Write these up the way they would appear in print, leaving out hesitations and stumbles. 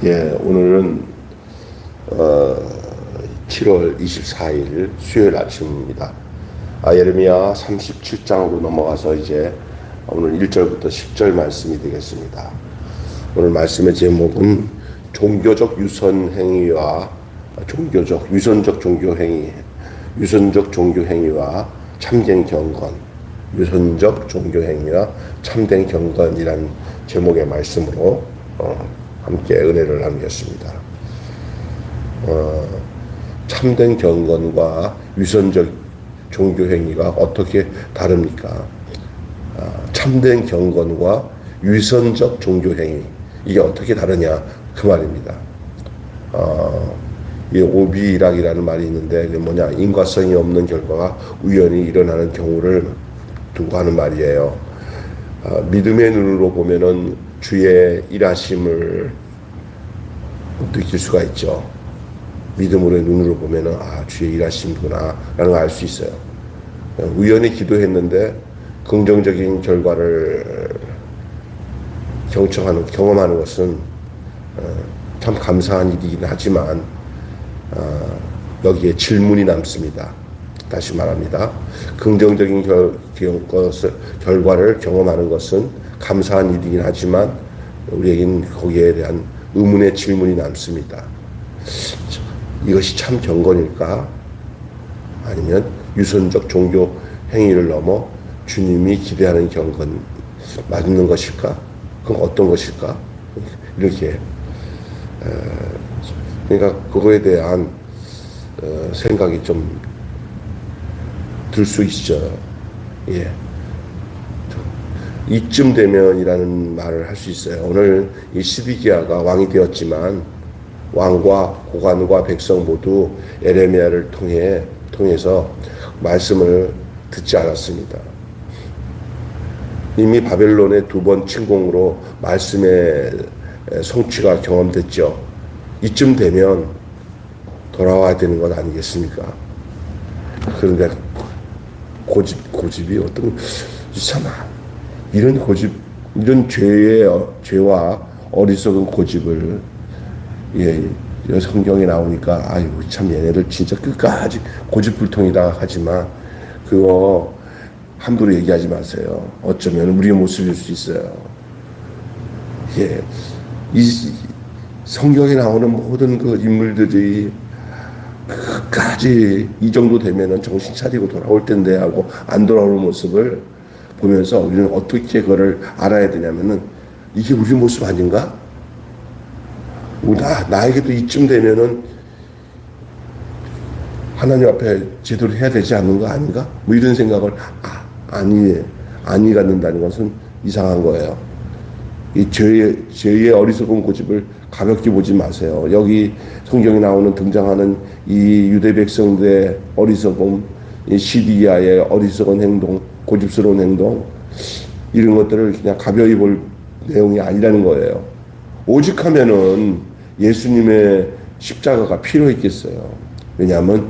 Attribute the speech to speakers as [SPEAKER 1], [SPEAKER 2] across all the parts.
[SPEAKER 1] 오늘은 7월 24일 수요일 아침입니다. 예레미야 37장으로 넘어가서 이제 오늘 1절부터 10절 말씀이 되겠습니다. 오늘 말씀의 제목은 종교적 유선행위와 유선적 종교행위와 참된 경건, 유선적 종교행위와 참된 경건이라는 제목의 말씀으로 함께 은혜를 나누겠습니다. 참된 경건과 유선적 종교행위가 어떻게 다릅니까? 참된 경건과 유선적 종교행위, 이게 어떻게 다르냐, 그 말입니다. 이 오비락이라는 말이 있는데, 그게 뭐냐, 인과성이 없는 결과가 우연히 일어나는 경우를 두고 하는 말이에요. 믿음의 눈으로 보면은 주의 일하심을 느낄 수가 있죠. 믿음으로의 눈으로 보면은 주의 일하심구나 라는 걸 알 수 있어요. 우연히 기도했는데 긍정적인 결과를 경험하는 것은 참 감사한 일이긴 하지만 여기에 질문이 남습니다. 다시 말합니다. 긍정적인 결과를 경험하는 것은 감사한 일이긴 하지만 우리에겐 거기에 대한 의문의 질문이 남습니다. 이것이 참 경건일까? 아니면 유선적 종교 행위를 넘어 주님이 기대하는 경건 맞는 것일까? 그럼 어떤 것일까? 이렇게 그러니까 그거에 대한 생각이 좀 들 수 있죠. 이쯤 되면이라는 말을 할 수 있어요. 오늘 이 시드기야가 왕이 되었지만 왕과 고관과 백성 모두 에레미야를 통해서 말씀을 듣지 않았습니다. 이미 바벨론의 2번 침공으로 말씀의 성취가 경험됐죠. 이쯤 되면 돌아와야 되는 것 아니겠습니까? 그런데 고집이 어떤 이런 죄와 어리석은 고집을 성경에 나오니까 참 얘네들 진짜 끝까지 고집불통이다 하지만 그거 함부로 얘기하지 마세요. 어쩌면 우리의 모습일 수 있어요. 이 성경에 나오는 모든 그 인물들이 끝까지 이 정도 되면은 정신 차리고 돌아올 텐데 하고 안 돌아오는 모습을 보면서 우리는 어떻게 그거를 알아야 되냐면은 이게 우리 모습 아닌가? 나에게도 이쯤 되면은 하나님 앞에 제대로 해야 되지 않는 거 아닌가? 뭐 이런 생각을 아니 갖는다는 것은 이상한 거예요. 이 죄의 어리석은 고집을 가볍게 보지 마세요. 여기 성경에 등장하는 이 유대 백성들의 어리석음, 이 시디야의 어리석은 행동, 고집스러운 행동, 이런 것들을 그냥 가벼이 볼 내용이 아니라는 거예요. 오직 하면은 예수님의 십자가가 필요했겠어요. 왜냐하면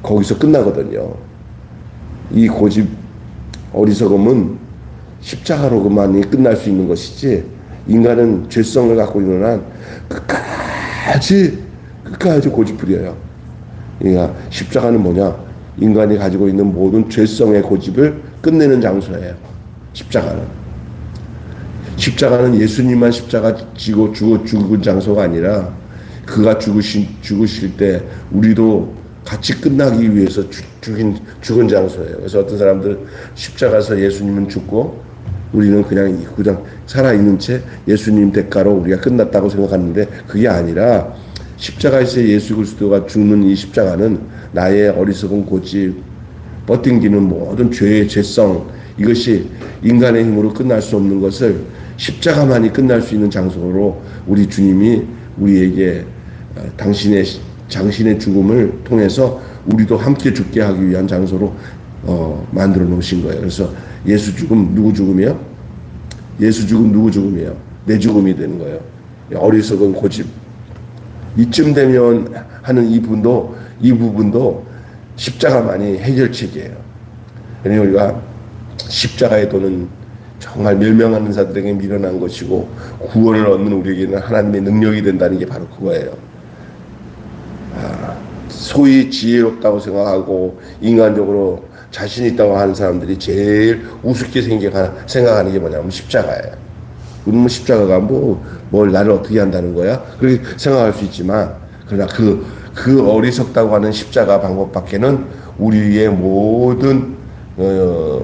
[SPEAKER 1] 거기서 끝나거든요. 이 고집, 어리석음은 십자가로만이 끝날 수 있는 것이지, 인간은 죄성을 갖고 있는 한 끝까지 고집부려요. 그러니까 십자가는 뭐냐? 인간이 가지고 있는 모든 죄성의 고집을 끝내는 장소예요. 십자가는 예수님만 십자가 지고 죽은 장소가 아니라 그가 죽으실 때 우리도 같이 끝나기 위해서 죽은 장소예요. 그래서 어떤 사람들 십자가에서 예수님은 죽고 우리는 그냥 살아있는 채 예수님 대가로 우리가 끝났다고 생각하는데 그게 아니라 십자가에서 예수 그리스도가 죽는 이 십자가는 나의 어리석은 고집, 버팅기는 모든 죄의 죄성, 이것이 인간의 힘으로 끝날 수 없는 것을 십자가만이 끝날 수 있는 장소로 우리 주님이 우리에게 당신의 죽음을 통해서 우리도 함께 죽게 하기 위한 장소로 만들어 놓으신 거예요. 그래서 예수 죽음 누구 죽음이요? 예수 죽음 누구 죽음이에요? 내 죽음이 되는 거예요. 어리석은 고집. 이쯤 되면 하는 이 부분도 십자가만이 해결책이에요. 그러니 우리가 십자가에 도는 정말 멸망하는 자들에게 미련한 것이고 구원을 얻는 우리에게는 하나님의 능력이 된다는 게 바로 그거예요. 소위 지혜롭다고 생각하고 인간적으로 자신 있다고 하는 사람들이 제일 우습게 생각하는 게 뭐냐면 십자가예요. 우리는 십자가가 뭘 나를 어떻게 한다는 거야? 그렇게 생각할 수 있지만, 그러나 그 어리석다고 하는 십자가 방법밖에는 우리의 모든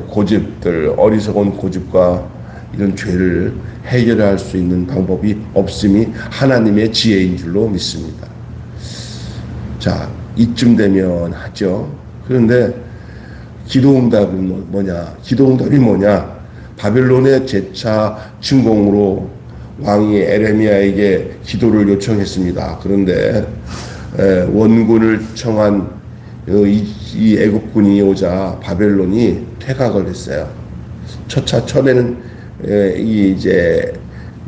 [SPEAKER 1] 고집들, 어리석은 고집과 이런 죄를 해결할 수 있는 방법이 없음이 하나님의 지혜인 줄로 믿습니다. 자, 이쯤 되면 하죠. 그런데 기도응답은 뭐냐? 기도응답이 뭐냐? 바벨론의 재차 침공으로 왕이 에레미야에게 기도를 요청했습니다. 그런데 원군을 청한 이 애국군이 오자 바벨론이 퇴각을 했어요. 처음에는 이제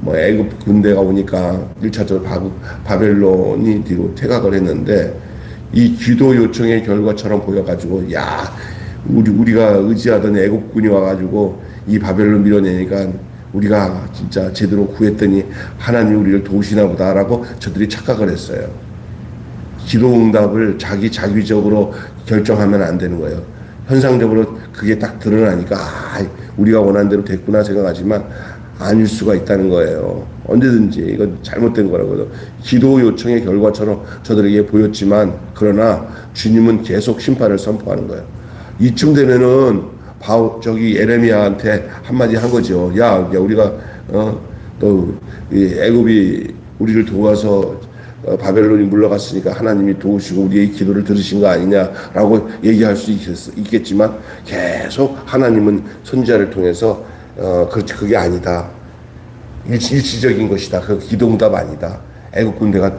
[SPEAKER 1] 애국 군대가 오니까 1차적으로 바벨론이 뒤로 퇴각을 했는데, 이 기도 요청의 결과처럼 보여가지고, 야, 우리가 의지하던 애국군이 와가지고 이 바벨론 밀어내니까 우리가 진짜 제대로 구했더니 하나님 우리를 도우시나 보다라고 저들이 착각을 했어요. 기도 응답을 자기적으로 결정하면 안 되는 거예요. 현상적으로 그게 딱 드러나니까 우리가 원하는 대로 됐구나 생각하지만 아닐 수가 있다는 거예요. 언제든지 이건 잘못된 거라고요. 기도 요청의 결과처럼 저들에게 보였지만, 그러나 주님은 계속 심판을 선포하는 거예요. 이쯤 되면은 에레미야한테 한마디 한 거죠. 야, 우리가 또 애굽이 우리를 도와서 바벨론이 물러갔으니까 하나님이 도우시고 우리의 기도를 들으신 거 아니냐라고 얘기할 수 있겠지만, 계속 하나님은 선지자를 통해서 그렇지, 그게 아니다. 일시적인 것이다. 그 기도응답 아니다. 애국 군대가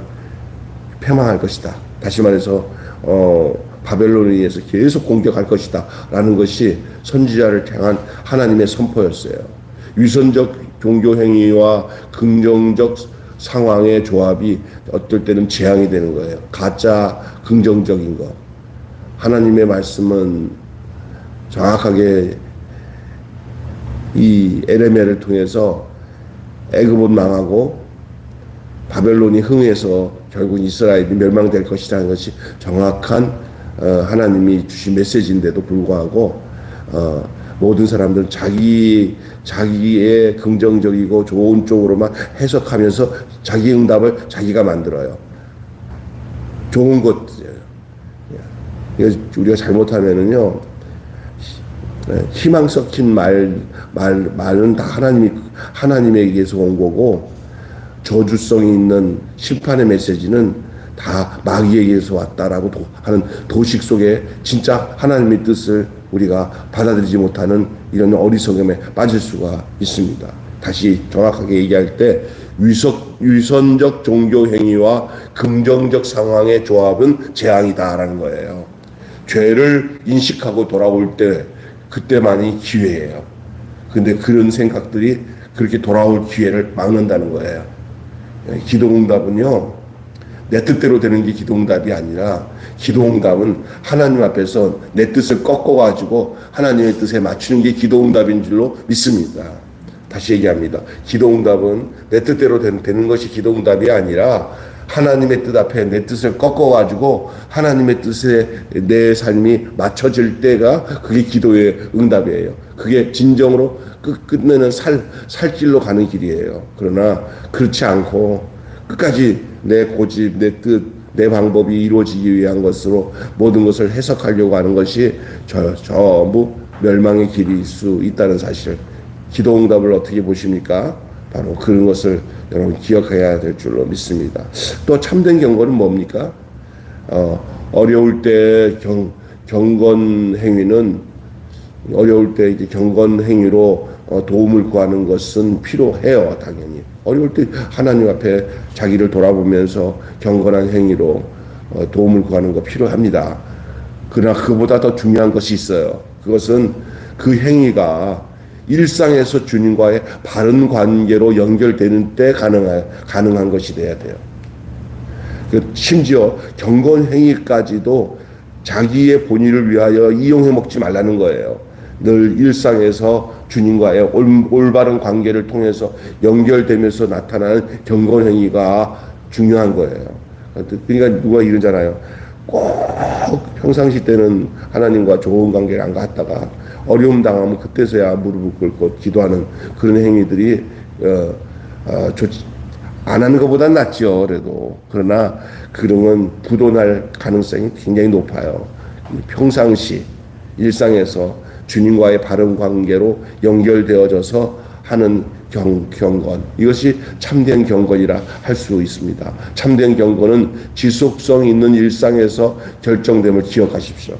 [SPEAKER 1] 패망할 것이다. 다시 말해서 바벨론에 의해서 계속 공격할 것이다. 라는 것이 선지자를 향한 하나님의 선포였어요. 위선적 종교 행위와 긍정적 상황의 조합이 어떨 때는 재앙이 되는 거예요. 가짜 긍정적인 거. 하나님의 말씀은 정확하게 이 에레미야를 통해서 애굽은 망하고 바벨론이 흥해서 결국 이스라엘이 멸망될 것이라는 것이 정확한 하나님이 주신 메시지인데도 불구하고 모든 사람들은 자기의 긍정적이고 좋은 쪽으로만 해석하면서 자기 응답을 자기가 만들어요. 좋은 것들이에요. 우리가 잘못하면은요, 희망 섞인 말은 다 하나님에게서 온 거고, 저주성이 있는 심판의 메시지는 다 마귀에게서 왔다라고 하는 도식 속에 진짜 하나님의 뜻을 우리가 받아들이지 못하는 이런 어리석음에 빠질 수가 있습니다. 다시 정확하게 얘기할 때 위선적 종교 행위와 긍정적 상황의 조합은 재앙이다라는 거예요. 죄를 인식하고 돌아올 때 그때만이 기회예요. 근데 그런 생각들이 그렇게 돌아올 기회를 막는다는 거예요. 기도응답은요, 내 뜻대로 되는 게 기도응답이 아니라, 기도응답은 하나님 앞에서 내 뜻을 꺾어가지고 하나님의 뜻에 맞추는 게 기도응답인 줄로 믿습니다. 다시 얘기합니다. 기도응답은 내 뜻대로 되는 것이 기도응답이 아니라, 하나님의 뜻 앞에 내 뜻을 꺾어가지고 하나님의 뜻에 내 삶이 맞춰질 때가 그게 기도의 응답이에요. 그게 진정으로 끝내는 살 길로 가는 길이에요. 그러나 그렇지 않고 끝까지 내 고집, 내 뜻, 내 방법이 이루어지기 위한 것으로 모든 것을 해석하려고 하는 것이 전부 멸망의 길일 수 있다는 사실. 기도응답을 어떻게 보십니까? 바로 그런 것을 여러분 기억해야 될 줄로 믿습니다. 또 참된 경건은 뭡니까? 어려울 때 경건 행위는, 어려울 때 이제 경건 행위로 도움을 구하는 것은 필요해요. 당연히 어려울 때 하나님 앞에 자기를 돌아보면서 경건한 행위로 도움을 구하는 거 필요합니다. 그러나 그보다 더 중요한 것이 있어요. 그것은 그 행위가 일상에서 주님과의 바른 관계로 연결되는 때 가능한 것이 돼야 돼요. 심지어 경건 행위까지도 자기의 본의를 위하여 이용해 먹지 말라는 거예요. 늘 일상에서 주님과의 올바른 관계를 통해서 연결되면서 나타나는 경건 행위가 중요한 거예요. 그러니까 누가 이러잖아요. 꼭 평상시 때는 하나님과 좋은 관계를 안 갖다가 어려움 당하면 그때서야 무릎을 꿇고 기도하는 그런 행위들이 안 하는 것보단 낫죠. 그래도 그러나 그런 건 부도날 가능성이 굉장히 높아요. 평상시 일상에서 주님과의 바른 관계로 연결되어져서 하는 경건, 이것이 참된 경건이라 할 수 있습니다. 참된 경건은 지속성 있는 일상에서 결정됨을 기억하십시오.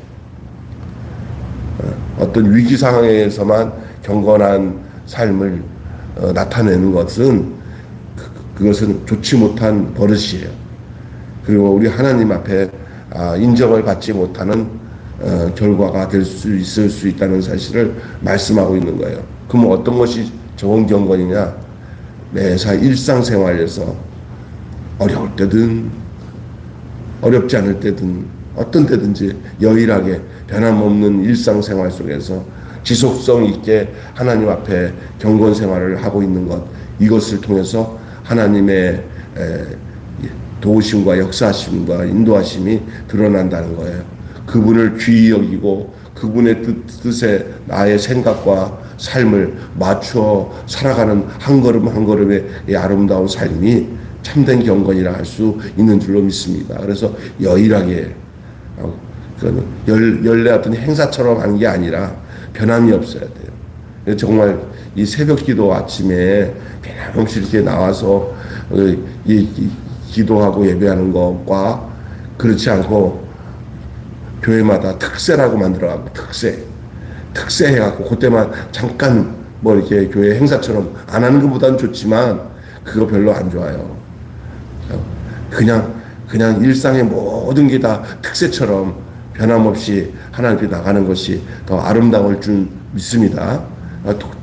[SPEAKER 1] 어떤 위기 상황에서만 경건한 삶을 나타내는 것은 그것은 좋지 못한 버릇이에요. 그리고 우리 하나님 앞에 인정을 받지 못하는 결과가 될 수 있을 수 있다는 사실을 말씀하고 있는 거예요. 그럼 어떤 것이 좋은 경건이냐? 매사 일상생활에서 어려울 때든 어렵지 않을 때든 어떤 때든지 여일하게 변함없는 일상생활 속에서 지속성 있게 하나님 앞에 경건생활을 하고 있는 것, 이것을 통해서 하나님의 도우심과 역사하심과 인도하심이 드러난다는 거예요. 그분을 귀히 여기고 그분의 뜻에 나의 생각과 삶을 맞추어 살아가는 한 걸음 한 걸음의 이 아름다운 삶이 참된 경건이라 할 수 있는 줄로 믿습니다. 그래서 여일하게 연례 어떤 행사처럼 하는 게 아니라 변함이 없어야 돼요. 정말 이 새벽 기도 아침에 변함없이 이렇게 나와서 기도하고 예배하는 것과 그렇지 않고 교회마다 특세라고 만들어갖고 특세 해갖고 그때만 잠깐 뭐 이렇게 교회 행사처럼 안 하는 것보다는 좋지만 그거 별로 안 좋아요. 그냥 일상의 모든 게 다 특세처럼 변함없이 하나님께 나가는 것이 더 아름다울 줄 믿습니다.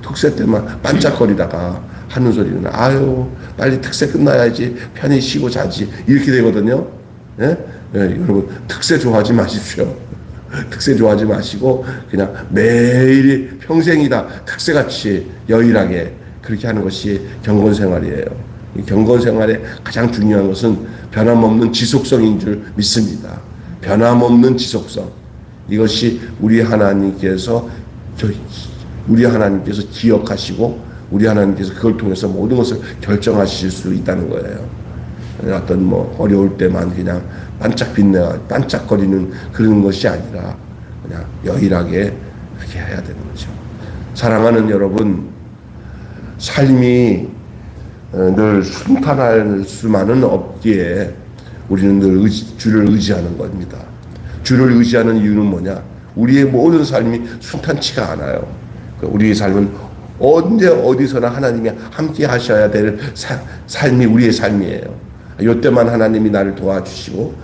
[SPEAKER 1] 특세 때만 반짝거리다가 하는 소리는 아유 빨리 특세 끝나야지 편히 쉬고 자지 이렇게 되거든요. 예? 예, 여러분 특세 좋아하지 마십시오. 특세 좋아하지 마시고 그냥 매일이 평생이다 특세같이 여일하게 그렇게 하는 것이 경건생활이에요. 이 경건생활의 가장 중요한 것은 변함없는 지속성인 줄 믿습니다. 변함없는 지속성, 이것이 우리 하나님께서 기억하시고 우리 하나님께서 그걸 통해서 모든 것을 결정하실 수 있다는 거예요. 어떤 뭐 어려울 때만 그냥 반짝거리는 그런 것이 아니라 그냥 여일하게 그렇게 해야 되는 거죠. 사랑하는 여러분, 삶이 늘 순탄할 수만은 없기에 우리는 늘 주를 의지하는 겁니다. 주를 의지하는 이유는 뭐냐? 우리의 모든 삶이 순탄치가 않아요. 우리의 삶은 언제 어디서나 하나님이 함께 하셔야 될 삶이 우리의 삶이에요. 이때만 하나님이 나를 도와주시고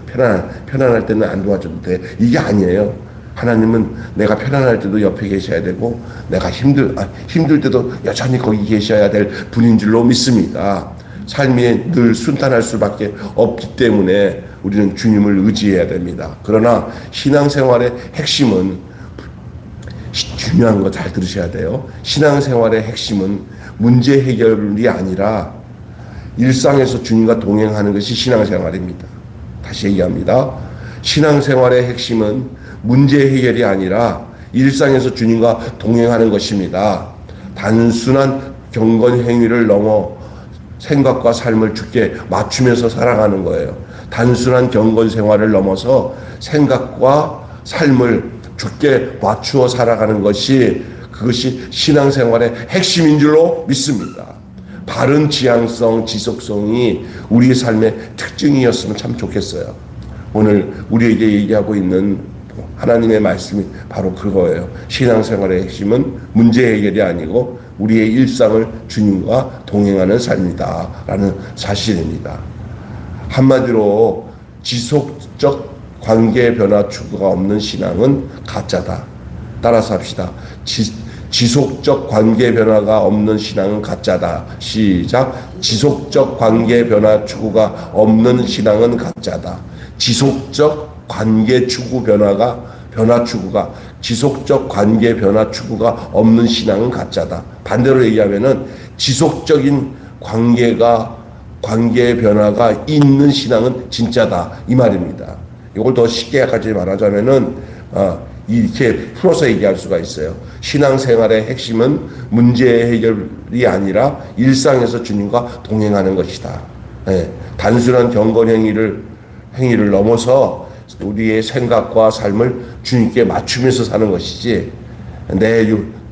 [SPEAKER 1] 편안할 때는 안 도와줘도 돼. 이게 아니에요. 하나님은 내가 편안할 때도 옆에 계셔야 되고 내가 힘들 때도 여전히 거기 계셔야 될 분인 줄로 믿습니다. 삶이 늘 순탄할 수밖에 없기 때문에 우리는 주님을 의지해야 됩니다. 그러나 신앙생활의 핵심은 중요한 거 잘 들으셔야 돼요. 신앙생활의 핵심은 문제 해결이 아니라 일상에서 주님과 동행하는 것이 신앙생활입니다. 다시 얘기합니다. 신앙생활의 핵심은 문제 해결이 아니라 일상에서 주님과 동행하는 것입니다. 단순한 경건 행위를 넘어 생각과 삶을 주께 맞추면서 살아가는 거예요. 단순한 경건 생활을 넘어서 생각과 삶을 주께 맞추어 살아가는 것이 그것이 신앙생활의 핵심인 줄로 믿습니다. 바른 지향성, 지속성이 우리의 삶의 특징이었으면 참 좋겠어요. 오늘 우리에게 얘기하고 있는 하나님의 말씀이 바로 그거예요. 신앙생활의 핵심은 문제 해결이 아니고 우리의 일상을 주님과 동행하는 삶이다 라는 사실입니다. 한마디로 지속적 관계 변화 추구가 없는 신앙은 가짜다. 따라서 합시다. 지속적 관계 변화가 없는 신앙은 가짜다. 시작. 지속적 관계 변화 추구가 없는 신앙은 가짜다. 지속적 관계 추구 변화 추구가 지속적 관계 변화 추구가 없는 신앙은 가짜다. 반대로 얘기하면은 지속적인 관계의 변화가 있는 신앙은 진짜다. 이 말입니다. 이걸 더 쉽게 까지 말하자면은 이렇게 풀어서 얘기할 수가 있어요. 신앙생활의 핵심은 문제 해결이 아니라 일상에서 주님과 동행하는 것이다. 예, 단순한 경건 행위를 넘어서 우리의 생각과 삶을 주님께 맞추면서 사는 것이지,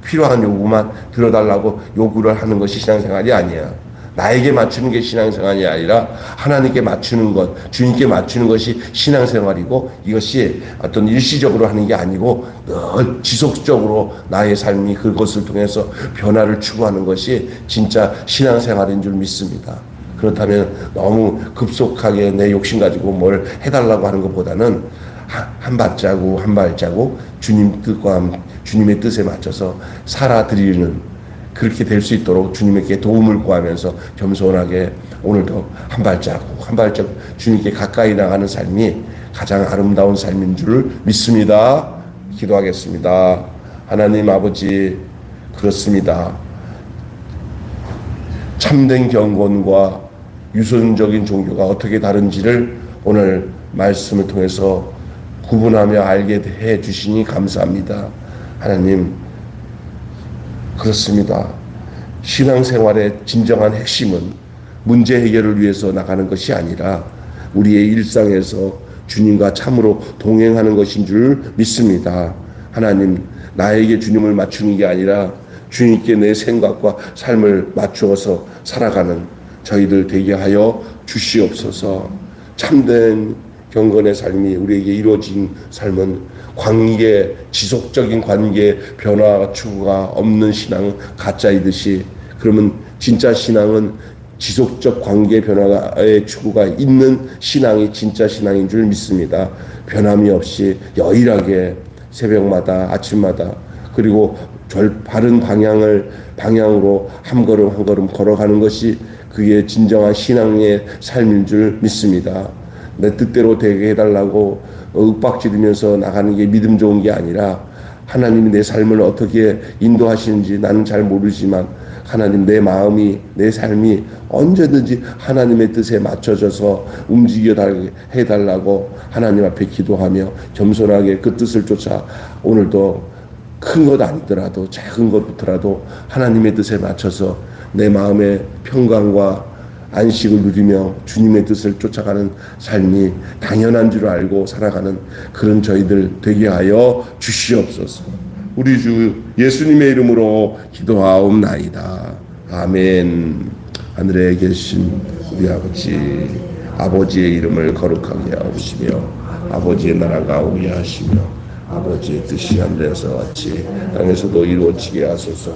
[SPEAKER 1] 필요한 요구만 들어달라고 요구를 하는 것이 신앙생활이 아니야. 나에게 맞추는 게 신앙생활이 아니라 하나님께 맞추는 것, 주님께 맞추는 것이 신앙생활이고, 이것이 어떤 일시적으로 하는 게 아니고 늘 지속적으로 나의 삶이 그것을 통해서 변화를 추구하는 것이 진짜 신앙생활인 줄 믿습니다. 그렇다면 너무 급속하게 내 욕심 가지고 뭘 해달라고 하는 것보다는 한 발자국 한 발자국 주님의 뜻에 맞춰서 살아드리는, 그렇게 될 수 있도록 주님에게 도움을 구하면서 겸손하게 오늘도 한 발자국 한 발자국 주님께 가까이 나가는 삶이 가장 아름다운 삶인 줄 믿습니다. 기도하겠습니다. 하나님 아버지, 그렇습니다. 참된 경건과 유선적인 종교가 어떻게 다른지를 오늘 말씀을 통해서 구분하며 알게 해 주시니 감사합니다. 하나님, 그렇습니다. 신앙생활의 진정한 핵심은 문제 해결을 위해서 나가는 것이 아니라 우리의 일상에서 주님과 참으로 동행하는 것인 줄 믿습니다. 하나님, 나에게 주님을 맞추는 게 아니라 주님께 내 생각과 삶을 맞추어서 살아가는 저희들 되게 하여 주시옵소서. 참된 경건의 삶이 우리에게 이루어진 삶은 지속적인 관계 변화 추구가 없는 신앙은 가짜이듯이, 그러면 진짜 신앙은 지속적 관계 변화의 추구가 있는 신앙이 진짜 신앙인 줄 믿습니다. 변함이 없이 여일하게 새벽마다 아침마다 그리고 바른 방향으로 한 걸음 한 걸음 걸어가는 것이 그게 진정한 신앙의 삶인 줄 믿습니다. 내 뜻대로 되게 해달라고 윽박지르면서 나가는 게 믿음 좋은 게 아니라, 하나님이 내 삶을 어떻게 인도하시는지 나는 잘 모르지만 하나님, 내 마음이, 내 삶이 언제든지 하나님의 뜻에 맞춰져서 움직여 해달라고 하나님 앞에 기도하며 겸손하게 그 뜻을 쫓아 오늘도 큰 것 아니더라도 작은 것부터라도 하나님의 뜻에 맞춰서 내 마음의 평강과 안식을 누리며 주님의 뜻을 쫓아가는 삶이 당연한 줄 알고 살아가는 그런 저희들 되게 하여 주시옵소서. 우리 주 예수님의 이름으로 기도하옵나이다. 아멘. 하늘에 계신 우리 아버지의 이름을 거룩하게 하옵시며 아버지의 나라가 오게 하시며 아버지의 뜻이 하늘에서 같이 땅에서도 이루어지게 하소서.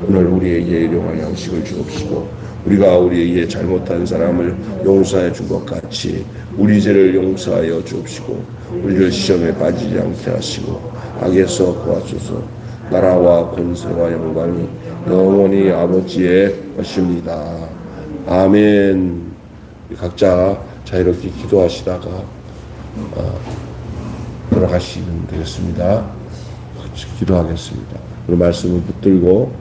[SPEAKER 1] 오늘 우리에게 일용할 양식을 주옵시고 우리가 우리에게 잘못한 사람을 용서해 준 것 같이 우리 죄를 용서하여 주옵시고 우리를 시험에 빠지지 않게 하시고 악에서 구하소서. 나라와 권세와 영광이 영원히 아버지의 것입니다. 아멘. 각자 자유롭게 기도하시다가 돌아가시면 되겠습니다. 기도하겠습니다. 오늘 말씀을 붙들고